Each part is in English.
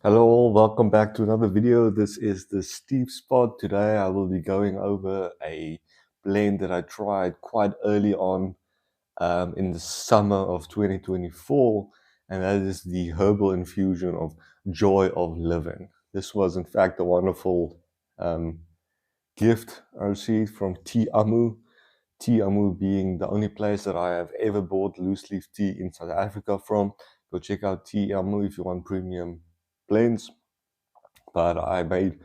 Hello all, welcome back to another video. This is the Steve Spot. Today I will be going over a blend that I tried quite early on in the summer of 2024, and that is the Herbal Infusion of Joy of Living. This was in fact a wonderful um, gift I received from Tea Amu. Tea Amu being the only place that I have ever bought loose leaf tea in South Africa from. Go check out Tea Amu if you want premium blends. But I made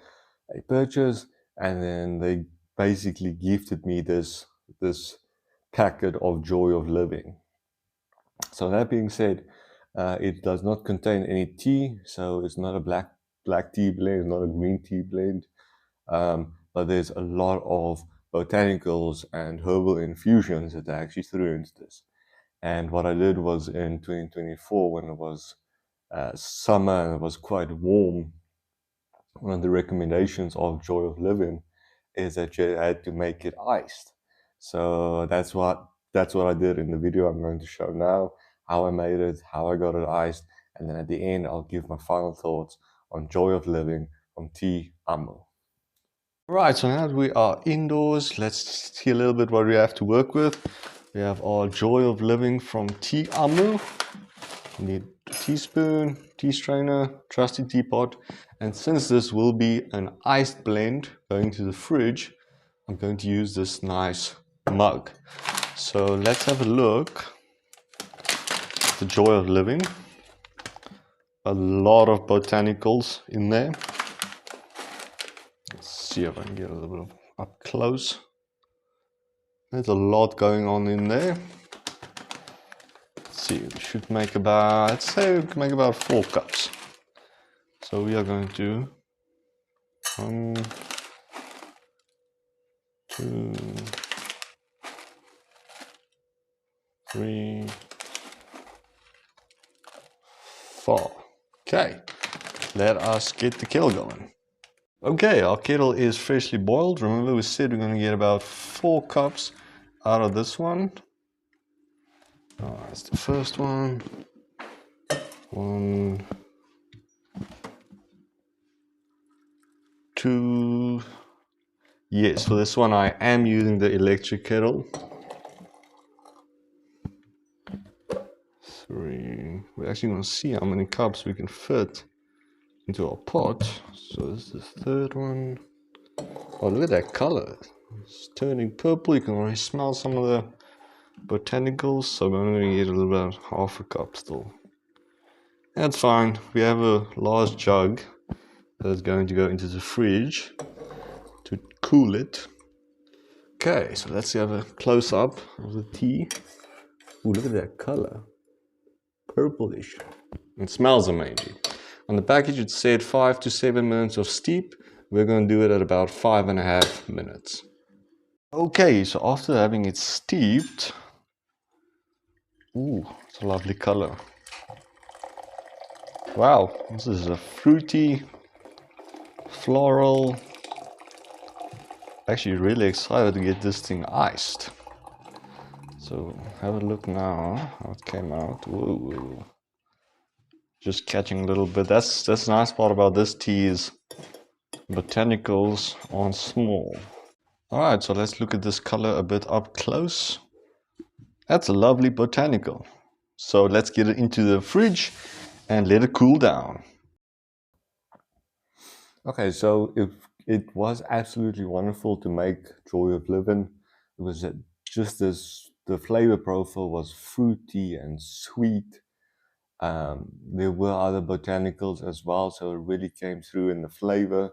a purchase, and then they basically gifted me this packet of Joy of Living. So that being said, it does not contain any tea, so it's not a black tea blend, it's not a green tea blend. But there's a lot of botanicals and herbal infusions that I actually threw into this. And what I did was in 2024, when it was summer and it was quite warm, one of the recommendations of Joy of Living is that you had to make it iced. So that's what I did in the video I'm going to show now, how I made it, how I got it iced, and then at the end I'll give my final thoughts on Joy of Living from Tea Amu. Right, so now that we are indoors, let's see a little bit what we have to work with. We have our Joy of Living from Tea Amu. You need a teaspoon, tea strainer, trusty teapot, and since this will be an iced blend going to the fridge, I'm going to use this nice mug. So let's have a look at the Joy of Living. A lot of botanicals in there. Let's see if I can get a little bit of up close. There's a lot going on in there. Let's see, we should make about, let's say we can make about 4 cups. So we are going to 1, 2, 3, 4. Okay, let us get the kettle going. Okay, our kettle is freshly boiled. Remember, we said we're going to get about 4 cups out of this one. That's the first one. 1, 2. Yes, for this one I am using the electric kettle. 3. We're actually going to see how many cups we can fit into our pot. So this is the third one. Oh, look at that color. It's turning purple. You can already smell some of the botanicals. So I'm going to get a little bit, half a cup still. That's fine. We have a large jug that is going to go into the fridge to cool it. Okay, so let's have a close-up of the tea. Ooh, look at that color. Purplish. It smells amazing. On the package it said 5 to 7 minutes of steep. We're going to do it at about 5.5 minutes. Okay, so after having it steeped, ooh, it's a lovely color. Wow, this is a fruity, floral. Actually really excited to get this thing iced. So have a look now how it came out. Whoa. Just catching a little bit. That's the nice part about this tea is botanicals aren't small. Alright, so let's look at this color a bit up close. That's a lovely botanical. So let's get it into the fridge and let it cool down. Okay, so it was absolutely wonderful to make Joy of Living. It was just this, the flavor profile was fruity and sweet. There were other botanicals as well, so it really came through in the flavor.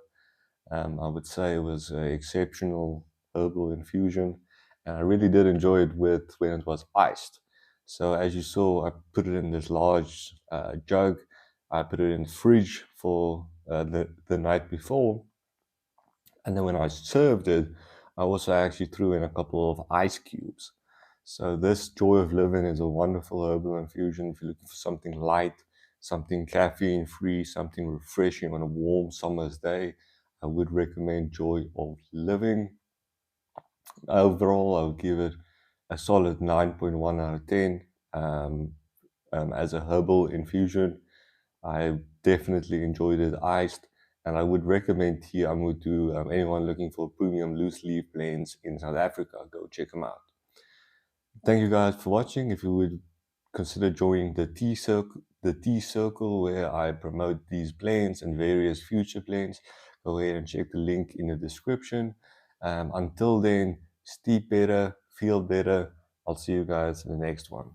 I would say it was an exceptional herbal infusion, and I really did enjoy it when it was iced. So as you saw, I put it in this large jug. I put it in the fridge for the night before, and then when I served it, I also actually threw in a couple of ice cubes. So this Joy of Living is a wonderful herbal infusion if you're looking for something light, something caffeine-free, something refreshing on a warm summer's day. I would recommend Joy of Living. Overall, I would give it a solid 9.1 out of 10 as a herbal infusion. I definitely enjoyed it iced, and I would recommend Tea Amu to anyone looking for premium loose leaf blends in South Africa. Go check them out. Thank you guys for watching. If you would consider joining the tea circle where I promote these blends and various future blends, go ahead and check the link in the description. Until then, steep better, feel better. I'll see you guys in the next one.